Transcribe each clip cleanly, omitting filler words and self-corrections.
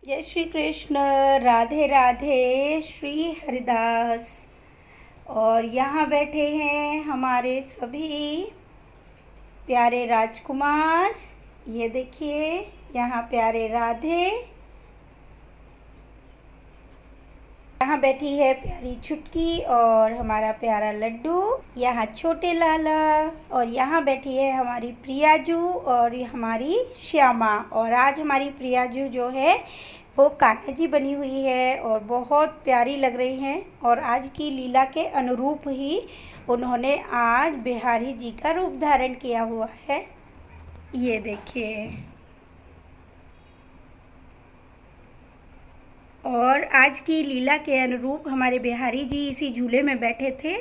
जय श्री कृष्ण। राधे राधे। श्री हरिदास। और यहाँ बैठे हैं हमारे सभी प्यारे राजकुमार। ये देखिए, यहाँ प्यारे राधे, यहाँ बैठी है प्यारी छुटकी और हमारा प्यारा लड्डू, यहाँ छोटे लाला, और यहाँ बैठी है हमारी प्रियाजू और हमारी श्यामा। और आज हमारी प्रियाजू जो है वो कान्हा जी बनी हुई है और बहुत प्यारी लग रही हैं। और आज की लीला के अनुरूप ही उन्होंने आज बिहारी जी का रूप धारण किया हुआ है। ये देखिए। और आज की लीला के अनुरूप हमारे बिहारी जी इसी झूले में बैठे थे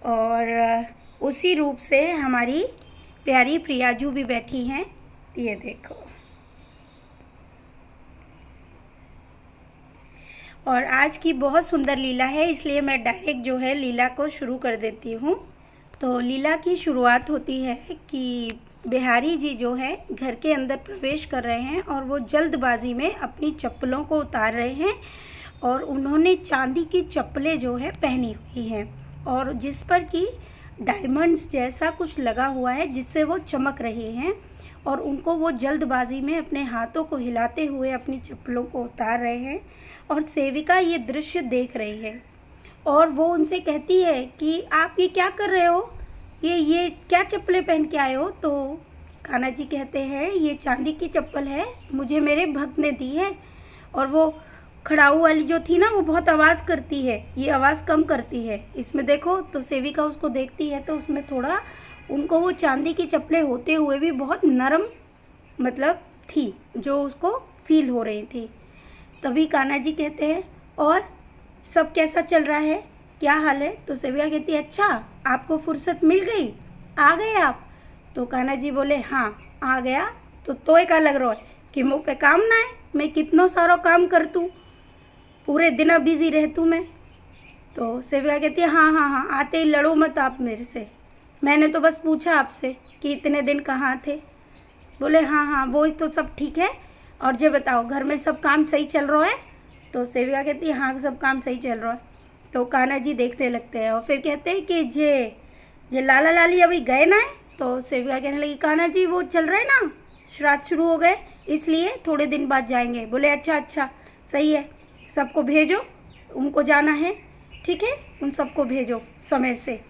और उसी रूप से हमारी प्यारी प्रियाजू भी बैठी हैं। ये देखो। और आज की बहुत सुंदर लीला है, इसलिए मैं डायरेक्ट जो है लीला को शुरू कर देती हूँ। तो लीला की शुरुआत होती है कि बिहारी जी जो है घर के अंदर प्रवेश कर रहे हैं और वो जल्दबाजी में अपनी चप्पलों को उतार रहे हैं और उन्होंने चांदी की चप्पलें जो है पहनी हुई हैं और जिस पर कि डायमंड्स जैसा कुछ लगा हुआ है जिससे वो चमक रहे हैं। और उनको वो जल्दबाजी में अपने हाथों को हिलाते हुए अपनी चप्पलों को उतार रहे हैं और सेविका ये दृश्य देख रही है और वो उनसे कहती है कि आप ये क्या कर रहे हो, ये क्या चप्पलें पहन के आए हो। तो कान्हा जी कहते हैं ये चांदी की चप्पल है, मुझे मेरे भक्त ने दी है। और वो खड़ाऊ वाली जो थी ना वो बहुत आवाज़ करती है, ये आवाज़ कम करती है इसमें देखो। तो सेविका उसको देखती है तो उसमें थोड़ा उनको वो चांदी की चप्पलें होते हुए भी बहुत नरम मतलब थी जो उसको फील हो रही थी। तभी कान्हा जी कहते हैं और सब कैसा चल रहा है, क्या हाल है। तो सेविका कहती है अच्छा आपको फुर्सत मिल गई, आ गए आप। तो कान्हा जी बोले हाँ आ गया। तो तोय का लग रहा है कि मुँह पे काम ना है, मैं कितना सारा काम कर तू, पूरे दिन बिजी रहतू मैं। तो सेविका कहती है हाँ हाँ हाँ, आते ही लड़ो मत आप मेरे से, मैंने तो बस पूछा आपसे कि इतने दिन कहाँ थे। बोले हाँ हाँ वो तो सब ठीक है, और जो बताओ घर में सब काम सही चल रहा है। तो सेविका कहती है हाँ सब काम सही चल रहा है। तो कान्हा जी देखने लगते हैं और फिर कहते हैं कि जे लाला लाली अभी गए ना है। तो सेविका कहने लगी कान्हा जी वो चल रहे ना, श्राद्ध शुरू हो गए इसलिए थोड़े दिन बाद जाएंगे। बोले अच्छा अच्छा सही है, सबको भेजो, उनको जाना है, ठीक है उन सबको भेजो समय से।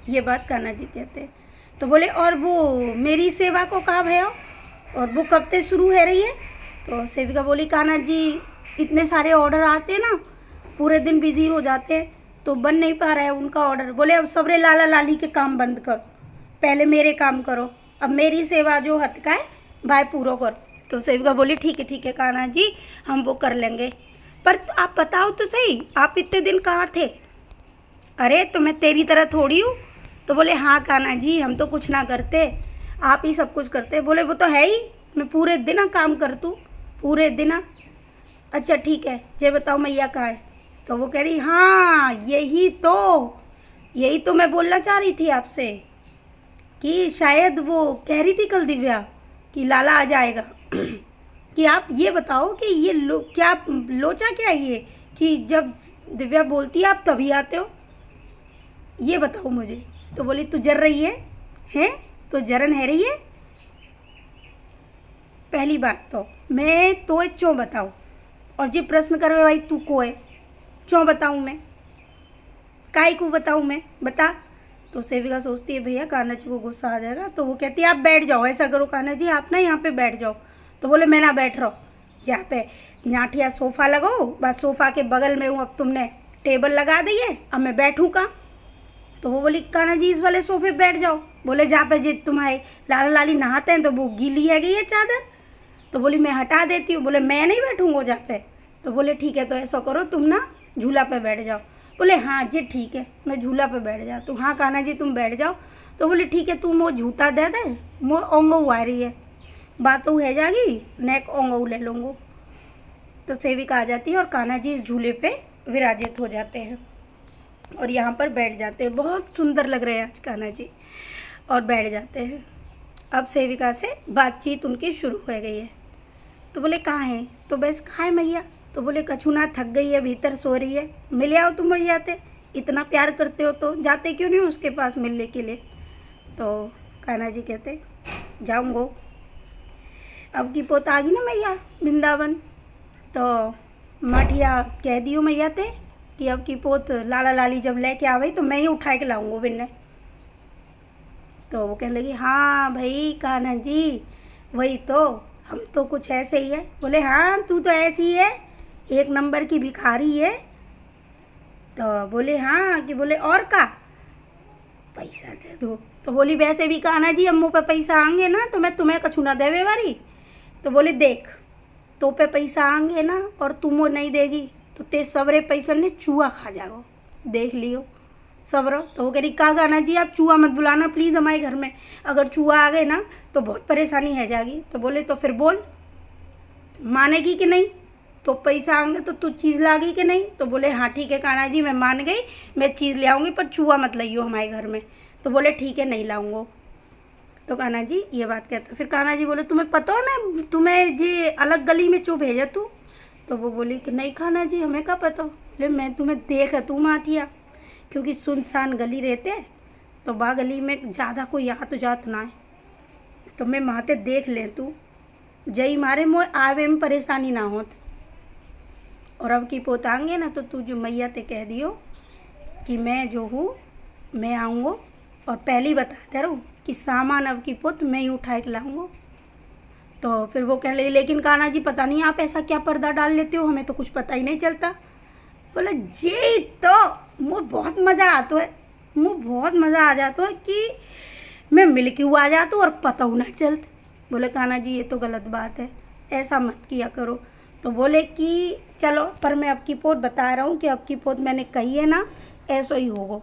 ये बात कान्हा जी कहते हैं। तो बोले और वो मेरी सेवा को कहा भैया, और वो कब से शुरू है रही है। तो सेविका बोली कान्हा जी इतने सारे ऑर्डर आते हैं ना, पूरे दिन बिजी हो जाते हैं तो बन नहीं पा रहा है उनका ऑर्डर। बोले अब सबरे लाला लाली के काम बंद करो, पहले मेरे काम करो, अब मेरी सेवा जो हथ का है भाई पूरा करो। तो सेविका बोली ठीक है कान्हा जी हम वो कर लेंगे, पर आप बताओ तो सही आप इतने दिन कहाँ थे। अरे तो मैं तेरी तरह थोड़ी हूँ। तो बोले हाँ कान्हा जी हम तो कुछ ना करते, आप ही सब कुछ करते। बोले वो तो है ही, मैं पूरे दिन काम करतू पूरे दिन। अच्छा ठीक है ये बताओ मैया कहाँ है। तो वो कह रही हाँ यही तो मैं बोलना चाह रही थी आपसे कि शायद वो कह रही थी कल दिव्या कि लाला आ जाएगा कि आप ये बताओ कि ये क्या लोचा क्या है ये कि जब दिव्या बोलती है आप तभी आते हो, ये बताओ मुझे। तो बोली तू जर रही है तो जरन है रही है। पहली बात तो मैं तो चो बताऊँ, और जी प्रश्न करवे भाई तू को है क्यों बताऊँ मैं, काय को बताऊँ मैं, बता। तो सेविका सोचती है भैया कान्हा जी को गुस्सा आ जाएगा। तो वो कहती है आप बैठ जाओ, ऐसा करो कान्हा जी आप ना यहाँ पे बैठ जाओ। तो बोले मैं ना बैठ रहा हूँ, जहाँ पे नाठिया सोफ़ा लगाओ बस सोफ़ा के बगल में हूँ, अब तुमने टेबल लगा दी है अब मैं बैठूँ कहाँ। तो वो बोली कान्हा जी इस वाले सोफ़े बैठ जाओ। बोले जहाँ पे जी तुम्हारे लाला लाली नहाते हैं तो वो गीली है गई है चादर। तो बोली मैं हटा देती हूँ। बोले मैं नहीं बैठूँगा जहाँ पे। तो बोले ठीक है तो ऐसा करो तुम ना झूला पे बैठ जाओ। बोले हाँ जी ठीक है मैं झूला पे बैठ जाओ। तो हाँ कान्हा जी तुम बैठ जाओ। तो बोले ठीक है तुम वो झूठा दे दे, वो ओंगो आ रही है, बात तो है जागी नेक ओंगो ले लूँगो। तो सेविका आ जाती है और कान्हा जी इस झूले पे विराजित हो जाते हैं और यहाँ पर बैठ जाते हैं। बहुत सुंदर लग रहे हैं आज कान्हा जी, और बैठ जाते हैं। अब सेविका से बातचीत उनकी शुरू हो गई है। तो बोले कहाँ है? तो बस कहाँ है मैया? तो बोले कछु ना, थक गई है, भीतर सो रही है, मिले आओ तुम मैया से, इतना प्यार करते हो तो जाते क्यों नहीं उसके पास मिलने के लिए? तो कान्हा जी कहते जाऊँगो। अब की पोत आ गई ना मैया वृंदावन, तो माठिया कह दियो मैया ते कि अब की पोत लाला लाली जब लेके आवे तो मैं ही उठा के लाऊंगा बिन्ने। तो वो कहने लगी हाँ भाई कान्हा जी वही तो, हम तो कुछ ऐसे ही है। बोले हाँ तू तो ऐसी ही है, एक नंबर की भिखारी है। तो बोले हाँ कि बोले और का पैसा दे दो। तो बोली वैसे भी कान्हा जी अम्मू पे पैसा आएंगे ना तो मैं तुम्हें कछु ना देवे वाली। तो बोले देख तो पे पैसा आएंगे ना और तुम वो नहीं देगी तो ते सवरे पैसा ने चूहा खा जाओ, देख लियो सब्र। तो वो कह रही कहा कान्हा जी आप चूहा मत बुलाना प्लीज़ हमारे घर में, अगर चूहा आ गए ना तो बहुत परेशानी है जाएगी। तो बोले तो फिर बोल मानेगी कि नहीं, तो पैसा आएंगे तो तू चीज़ लागी कि नहीं? तो बोले हाँ ठीक है कान्हा जी मैं मान गई, मैं चीज़ ले आऊँगी पर चूहा मत लाइयो हमारे घर में। तो बोले ठीक है नहीं लाऊंगा। तो कान्हा जी ये बात कहते, फिर कान्हा जी बोले तुम्हें पता हो मैं तुम्हें जे अलग गली में क्यों भेजा तू? तो वो बोली कि नहीं कान्हा जी हमें क्या पता। बोले मैं तुम्हें देखा तू माथिया, क्योंकि सुनसान गली रहते तो बा गली में ज़्यादा कोई आत जात ना है, तो मैं माते देख ले तू जई मारे मोए आवे में परेशानी ना होत। और अब की पोत आएंगे ना तो तू जो मैया ते कह दियो कि मैं जो हूँ मैं आऊँगो, और पहले ही बता दे रहा हूँ कि सामान अब की पोत मैं ही उठा के लाऊंगा। तो फिर वो कहने लगी लेकिन कान्हा जी पता नहीं आप ऐसा क्या पर्दा डाल लेते हो, हमें तो कुछ पता ही नहीं चलता। बोले जी तो मुझे बहुत मज़ा आता है, मुझे बहुत मज़ा आ जाता है कि मैं मिल के हुआ आ जाता हूँ और पता हो ना चलता। बोले कान्हा जी ये तो गलत बात है, ऐसा मत किया करो। तो बोले कि चलो पर मैं अब की पोत बता रहा हूँ कि अब की पोत मैंने कही है ना ऐसा ही होगा,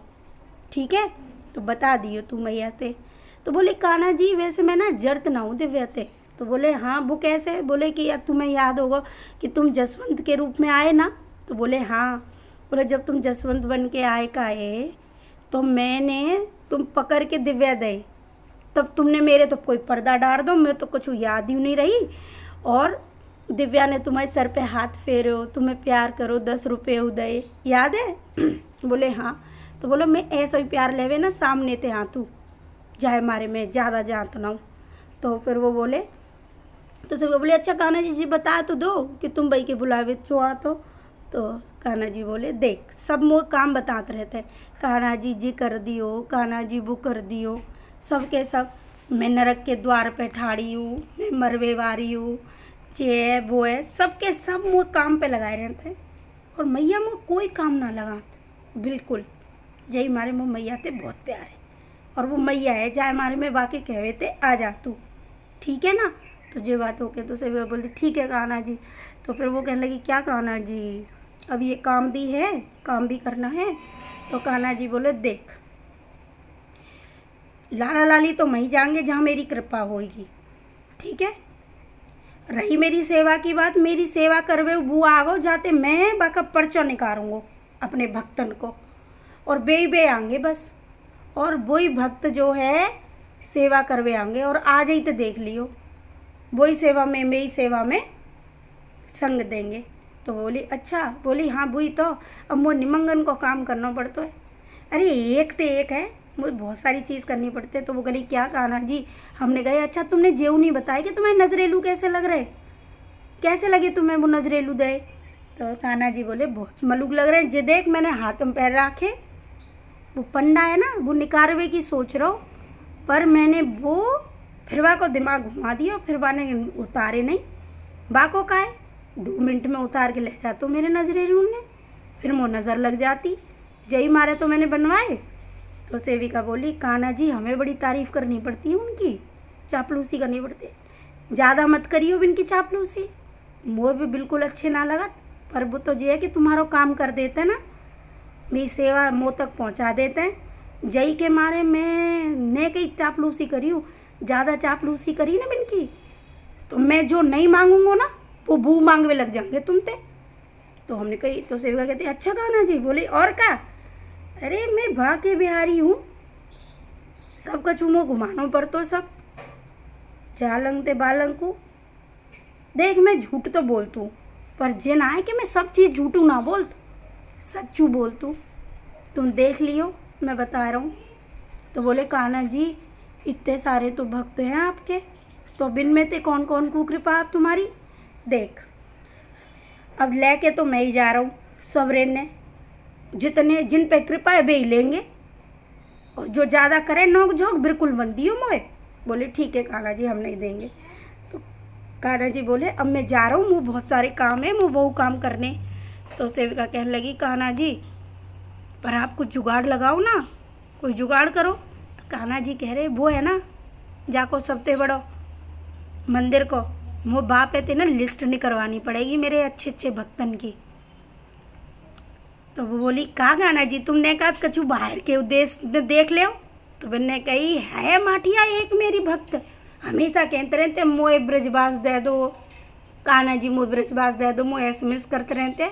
ठीक है? तो बता दियो तू मैया से। तो बोले कान्हा जी वैसे मैं ना जर्त ना हूँ दिव्या ते। तो बोले हाँ वो कैसे? बोले कि अब तुम्हें याद होगा कि तुम जसवंत के रूप में आए ना? तो बोले हाँ। बोले जब तुम जसवंत बन के आए तो मैंने तुम पकड़ के दिव्या दे, तब तुमने मेरे तो कोई पर्दा डाल दो, मैं तो कुछ याद ही नहीं रही, और दिव्या ने तुम्हारे सर पे हाथ फेरो, तुम्हें प्यार करो 10 रुपये उदय, याद है? बोले हाँ। तो बोलो मैं ऐसा ही प्यार लेवे ना सामने ते हाँ तू जाए मारे में ज़्यादा जानता ना हूँ। तो फिर वो बोले तो सब बोले अच्छा कान्हा जी बता तो दो कि तुम भाई के बुलावे चो आ। तो कान्हा जी बोले देख सब मोह काम बताते रहते हैं, कान्हा जी कर दियो, कान्हा जी वो कर दियो, सब के सब मैं नरक के द्वार पे ठाड़ी हूँ, मैं मरवे वारी हूँ, चे वो है, सब के सब मोह काम पे लगाए रहते हैं और मैया मोह कोई काम ना लगाते बिल्कुल। जय मारे मोह मैया ते बहुत प्यार है और वो मैया है जाए मारे में वाकई कहवे थे आ जा तू, ठीक है ना? तो ये बात हो के तो से बोलती ठीक है कान्हा जी। तो फिर वो कहने लगी क्या कान्हा जी अब ये काम भी है, काम भी करना है। तो कान्हा जी बोले देख लाला लाली तो मैं ही जाएंगे जहाँ मेरी कृपा होगी, ठीक है? रही मेरी सेवा की बात, मेरी सेवा करवे बुआ आवो जाते मैं बाका पर्चा निकालूंगा अपने भक्तन को और बे आएंगे बस, और वही भक्त जो है सेवा करवे आएंगे और आ जाई तो देख लियो वही सेवा में मेरी सेवा में संग देंगे। तो बोली अच्छा, बोली हाँ वही तो अब मुझे निमंगन को काम करना पड़ता है। अरे एक तो एक है मुझे बहुत सारी चीज़ करनी पड़ती है। तो वो गली क्या कान्हा जी? हमने कहा अच्छा तुमने जेऊ नहीं बताया कि तुम्हें नजरेलू कैसे लग रहे, कैसे लगे तुम्हें वो नजरेलू दे? तो कान्हा जी बोले बहुत मलूक लग रहे हैं, जे देख मैंने हाथ में पैर रखे, वो पंडा है ना वो निकारवे की सोच रहा हूँ, पर मैंने वो फिरवा को दिमाग घुमा दिया, फिरवा ने उतारे नहीं, बाको का है 2 मिनट में उतार के ले जाते तो मेरे नजरेलू ने, फिर वो नज़र लग जाती, जई मारे तो मैंने बनवाए। तो सेविका बोली कान्हा जी हमें बड़ी तारीफ़ करनी पड़ती है उनकी, चापलूसी करनी पड़ती है, ज़्यादा मत करियो इनकी चापलूसी, मोर भी बिल्कुल अच्छे ना लगत, पर वो तो ये है कि तुम्हारा काम कर देते ना, मेरी सेवा मुँह तक पहुँचा देते हैं, जई के मारे मैं ने कई चापलूसी करी हूँ, ज़्यादा चापलूसी करी ना इनकी तो मैं जो नहीं मांगूंगा ना वो बू मांगवे लग जाएंगे तुमते। तो हमने कही, तो सेविका कहते अच्छा कान्हा जी। बोले और का? अरे मैं भाग्य बिहारी हूँ, सबका चूमो घुमानो पड़तो, सब जालंग ते बालंग को देख मैं झूठ तो बोलतू, पर जे ना है कि मैं सब चीज़ झूठू ना बोलत, सच्चू बोलतू। तुम देख लियो, मैं बता रहा हूँ। तो बोले कान्हा जी इतने सारे तो भक्त हैं आपके, तो बिन में ते कौन कौन को कृपा आप तुम्हारी। देख अब लेके तो मैं ही जा रहा हूँ, सवरेन ने जितने जिन पे कृपा है वे ही लेंगे, और जो ज़्यादा करे नोक झोंक बिल्कुल मत दियो मोए। बोले ठीक है कान्हा जी हम नहीं देंगे। तो कान्हा जी बोले अब मैं जा रहा हूँ, मुँह बहुत सारे काम है, मुँह बहु काम करने। तो सेविका कहने लगी कान्हा जी पर आप कुछ जुगाड़ लगाओ ना, कोई जुगाड़ करो। तो कान्हा जी कह रहे वो है ना जाको सबते बड़ो मंदिर को मोह बाप है ते ना लिस्ट नहीं करवानी पड़ेगी मेरे अच्छे अच्छे भक्तन की। तो वो बोली कहा कान्हा जी तुमने कहा कछु बाहर के उद्देश्य में देख ले। तो मैंने कही है माठिया एक मेरी भक्त हमेशा कहते रहते मोए ब्रजबास दे दो कान्हा जी, मोए ब्रजबास दे दो, मोए SMS करते रहते।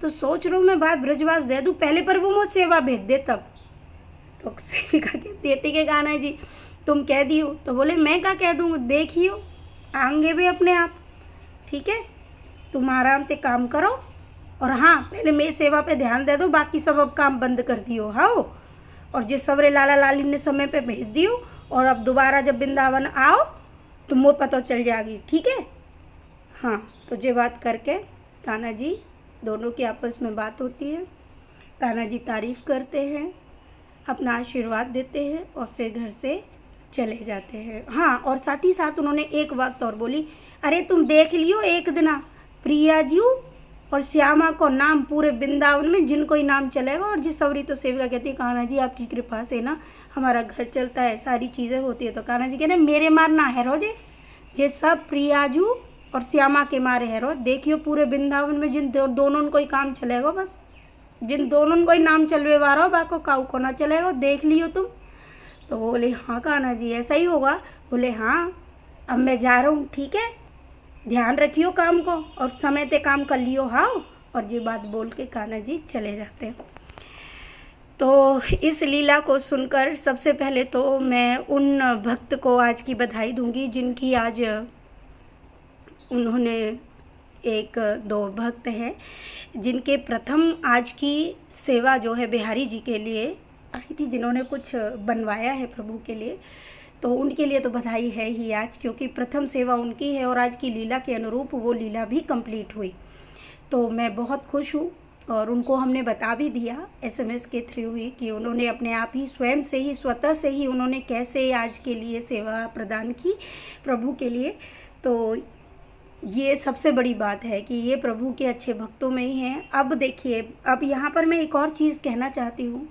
तो सोच रहा हूँ मैं भाई ब्रजबास दे दूँ पहले, पर वो मुझे सेवा भेज दे तब। तो सेविका कहती है ठीक है कान्हा जी तुम कह दियो। तो बोले मैं क्या कह दूँ, देखियो आएंगे भी अपने आप, ठीक है तुम आराम से काम करो, और हाँ पहले मेरी सेवा पे ध्यान दे दो, बाकी सब अब काम बंद कर दियो। हाँ और जिस सवरे लाला लाली ने समय पे भेज दियो, और अब दोबारा जब वृंदावन आओ तो मुझे पता चल जाएगी, ठीक है। हाँ तो ये बात करके कान्हा जी दोनों की आपस में बात होती है। कान्हा जी तारीफ़ करते हैं, अपना आशीर्वाद देते हैं और फिर घर से चले जाते हैं। हाँ और साथ ही साथ उन्होंने एक बात और बोली, अरे तुम देख लियो एक दिन प्रिया जी और श्यामा को नाम पूरे वृंदावन में जिनको ही नाम चलेगा। और जिस सवरी तो सेविका कहती है कान्हा जी आपकी कृपा से ना हमारा घर चलता है, सारी चीज़ें होती है। तो कान्हा जी कहते मेरे मार ना है रोजे जे सब प्रियाजू और श्यामा के मारे है रो, देखियो पूरे वृंदावन में जिन दोनों को ही काम चलेगा, बस जिन दोनों को ही नाम चलवे वाला बाको काऊ को ना चलेगा, देख लियो तुम। तो वो बोले हाँ कान्हा जी ऐसा ही होगा। बोले हाँ अब मैं जा रहा हूँ, ठीक है ध्यान रखियो काम को और समय पे काम कर लियो। हाँ और ये बात बोल के कान्हा जी चले जाते हैं। तो इस लीला को सुनकर सबसे पहले तो मैं उन भक्त को आज की बधाई दूंगी जिनकी आज उन्होंने एक दो भक्त हैं जिनके प्रथम आज की सेवा जो है बिहारी जी के लिए आई थी, जिन्होंने कुछ बनवाया है प्रभु के लिए, तो उनके लिए तो बधाई है ही आज, क्योंकि प्रथम सेवा उनकी है और आज की लीला के अनुरूप वो लीला भी कंप्लीट हुई। तो मैं बहुत खुश हूँ और उनको हमने बता भी दिया SMS के थ्रू ही कि उन्होंने अपने आप ही स्वयं से ही स्वतः से ही उन्होंने कैसे आज के लिए सेवा प्रदान की प्रभु के लिए। तो ये सबसे बड़ी बात है कि ये प्रभु के अच्छे भक्तों में ही हैं। अब देखिए अब यहाँ पर मैं एक और चीज़ कहना चाहती हूँ,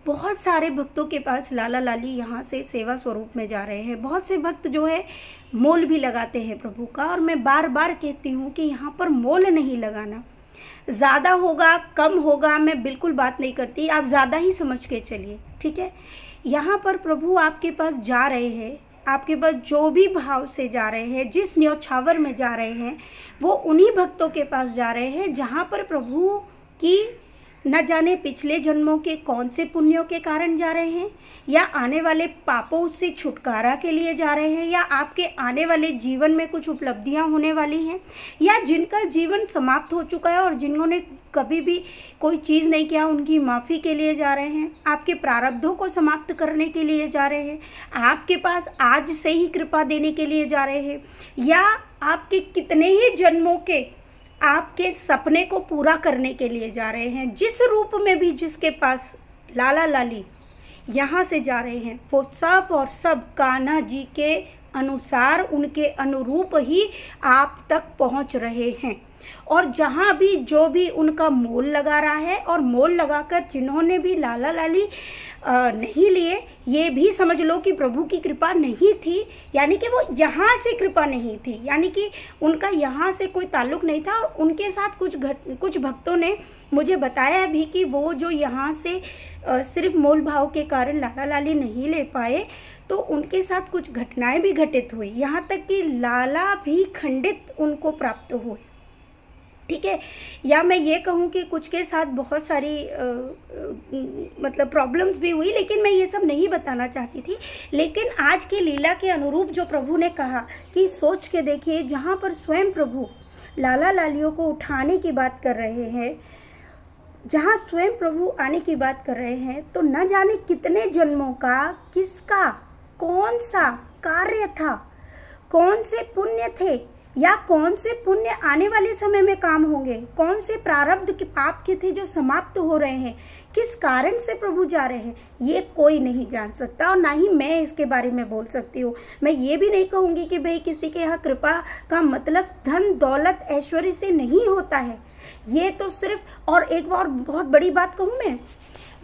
बहुत सारे भक्तों के पास लाला लाली यहाँ से सेवा स्वरूप में जा रहे हैं। बहुत से भक्त जो है मोल भी लगाते हैं प्रभु का, और मैं बार बार कहती हूँ कि यहाँ पर मोल नहीं लगाना, ज़्यादा होगा कम होगा मैं बिल्कुल बात नहीं करती, आप ज़्यादा ही समझ के चलिए, ठीक है। यहाँ पर प्रभु आपके पास जा रहे हैं, आपके पास जो भी भाव से जा रहे हैं, जिस न्योछावर में जा रहे हैं, वो उन्हीं भक्तों के पास जा रहे हैं जहाँ पर प्रभु की न जाने पिछले जन्मों के कौन से पुण्यों के कारण जा रहे हैं, या आने वाले पापों से छुटकारा के लिए जा रहे हैं, या आपके आने वाले जीवन में कुछ उपलब्धियां होने वाली हैं, या जिनका जीवन समाप्त हो चुका है और जिन्होंने कभी भी कोई चीज़ नहीं किया उनकी माफ़ी के लिए जा रहे हैं, आपके प्रारब्धों को समाप्त करने के लिए जा रहे हैं, आपके पास आज से ही कृपा देने के लिए जा रहे हैं, या आपके कितने ही जन्मों के आपके सपने को पूरा करने के लिए जा रहे हैं। जिस रूप में भी जिसके पास लाला लाली यहाँ से जा रहे हैं वो सब और सब कान्हा जी के अनुसार उनके अनुरूप ही आप तक पहुँच रहे हैं। और जहाँ भी जो भी उनका मोल लगा रहा है, और मोल लगाकर जिन्होंने भी लाला लाली नहीं लिए, ये भी समझ लो कि प्रभु की कृपा नहीं थी, यानी कि वो यहाँ से कृपा नहीं थी, यानी कि उनका यहाँ से कोई ताल्लुक़ नहीं था। और उनके साथ कुछ भक्तों ने मुझे बताया भी कि वो जो यहाँ से सिर्फ मोल भाव के कारण लाला लाली नहीं ले पाए, तो उनके साथ कुछ घटनाएं भी घटित हुई, यहाँ तक कि लाला भी खंडित उनको प्राप्त हुए। ठीक है। या मैं ये कहूँ कि कुछ के साथ बहुत सारी मतलब प्रॉब्लम्स भी हुई, लेकिन मैं ये सब नहीं बताना चाहती थी। लेकिन आज की लीला के अनुरूप जो प्रभु ने कहा कि सोच के देखिए, जहाँ पर स्वयं प्रभु लाला लालियों को उठाने की बात कर रहे हैं, जहाँ स्वयं प्रभु आने की बात कर रहे हैं, तो न जाने कितने जन्मों का किसका कौन सा कार्य था, कौन से पुण्य थे, या कौन से पुण्य आने वाले समय में काम होंगे, कौन से प्रारब्ध के पाप के थे जो समाप्त हो रहे हैं, किस कारण से प्रभु जा रहे हैं, ये कोई नहीं जान सकता और ना ही मैं इसके बारे में बोल सकती हूँ। मैं ये भी नहीं कहूँगी कि भाई किसी के यहाँ कृपा का मतलब धन दौलत ऐश्वर्य से नहीं होता है। ये तो सिर्फ, और एक बार बहुत बड़ी बात कहूँ मैं,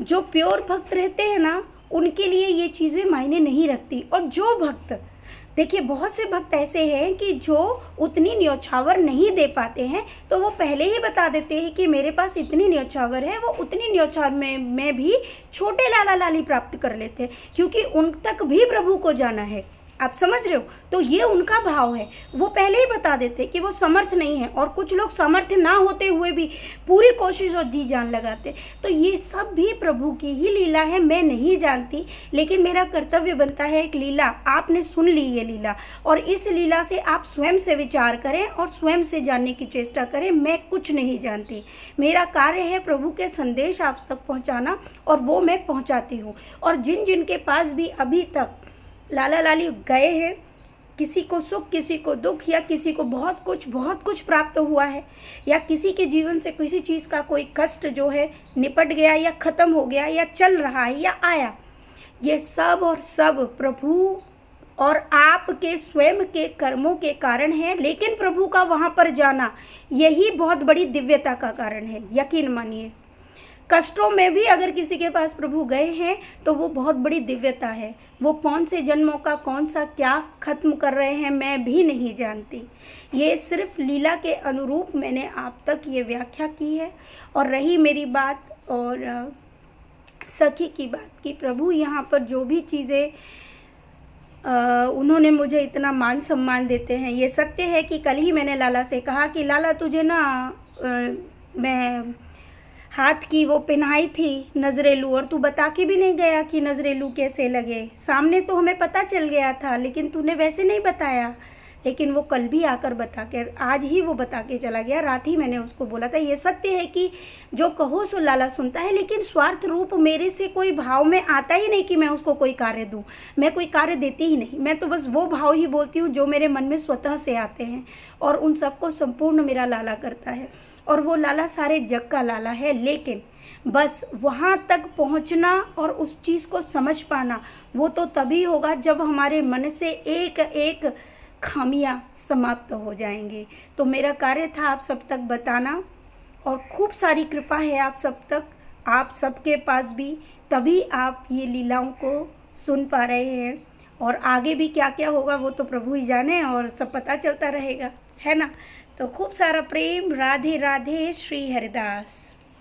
जो प्योर भक्त रहते हैं ना, उनके लिए ये चीज़ें मायने नहीं रखती। और जो भक्त, देखिए बहुत से भक्त ऐसे हैं कि जो उतनी न्योछावर नहीं दे पाते हैं, तो वो पहले ही बता देते हैं कि मेरे पास इतनी न्योछावर है, वो उतनी न्योछावर में भी छोटे लाला लाली प्राप्त कर लेते हैं, क्योंकि उन तक भी प्रभु को जाना है। आप समझ रहे हो? तो ये उनका भाव है, वो पहले ही बता देते कि वो समर्थ नहीं है। और कुछ लोग समर्थ ना होते हुए भी पूरी कोशिश और जी जान लगाते। तो ये सब भी प्रभु की ही लीला है, मैं नहीं जानती, लेकिन मेरा कर्तव्य बनता है एक लीला, आपने सुन ली ये लीला, और इस लीला से आप स्वयं से विचार करें और स्वयं से जानने की चेष्टा करें। मैं कुछ नहीं जानती, मेरा कार्य है प्रभु के संदेश आप तक पहुँचाना, और वो मैं पहुँचाती हूँ। और जिन जिन के पास भी अभी तक लाला लाली गए हैं, किसी को सुख, किसी को दुख, या किसी को बहुत कुछ प्राप्त हुआ है, या किसी के जीवन से किसी चीज़ का कोई कष्ट जो है निपट गया या ख़त्म हो गया या चल रहा है या आया, ये सब और सब प्रभु और आपके स्वयं के कर्मों के कारण है। लेकिन प्रभु का वहाँ पर जाना, यही बहुत बड़ी दिव्यता का कारण है, यकीन मानिए। कष्टों में भी अगर किसी के पास प्रभु गए हैं तो वो बहुत बड़ी दिव्यता है। वो कौन से जन्मों का कौन सा क्या खत्म कर रहे हैं मैं भी नहीं जानती। ये सिर्फ लीला के अनुरूप मैंने आप तक ये व्याख्या की है। और रही मेरी बात और सखी की बात की, प्रभु यहाँ पर जो भी चीज़ें उन्होंने मुझे इतना मान सम्मान देते हैं, ये सत्य है कि कल ही मैंने लाला से कहा कि लाला तुझे ना मैं हाथ की वो पहनाई थी नजरेलू, और तू बता के भी नहीं गया कि नजरेलू कैसे लगे। सामने तो हमें पता चल गया था, लेकिन तूने वैसे नहीं बताया। लेकिन वो कल भी आकर बता के, आज ही वो बता के चला गया। रात ही मैंने उसको बोला था। ये सत्य है कि जो कहो सो लाला सुनता है, लेकिन स्वार्थ रूप मेरे से कोई भाव में आता ही नहीं कि मैं उसको कोई कार्य दूं। मैं कोई कार्य देती ही नहीं, मैं तो बस वो भाव ही बोलती हूँ जो मेरे मन में स्वतः से आते हैं, और उन सबको संपूर्ण मेरा लाला करता है। और वो लाला सारे जग का लाला है। लेकिन बस वहाँ तक पहुँचना और उस चीज़ को समझ पाना, वो तो तभी होगा जब हमारे मन से एक एक खामियां समाप्त हो जाएंगे। तो मेरा कार्य था आप सब तक बताना, और खूब सारी कृपा है आप सब तक, आप सबके पास भी, तभी आप ये लीलाओं को सुन पा रहे हैं। और आगे भी क्या क्या होगा वो तो प्रभु ही जाने, और सब पता चलता रहेगा, है ना। तो खूब सारा प्रेम। राधे राधे। श्री हरिदास।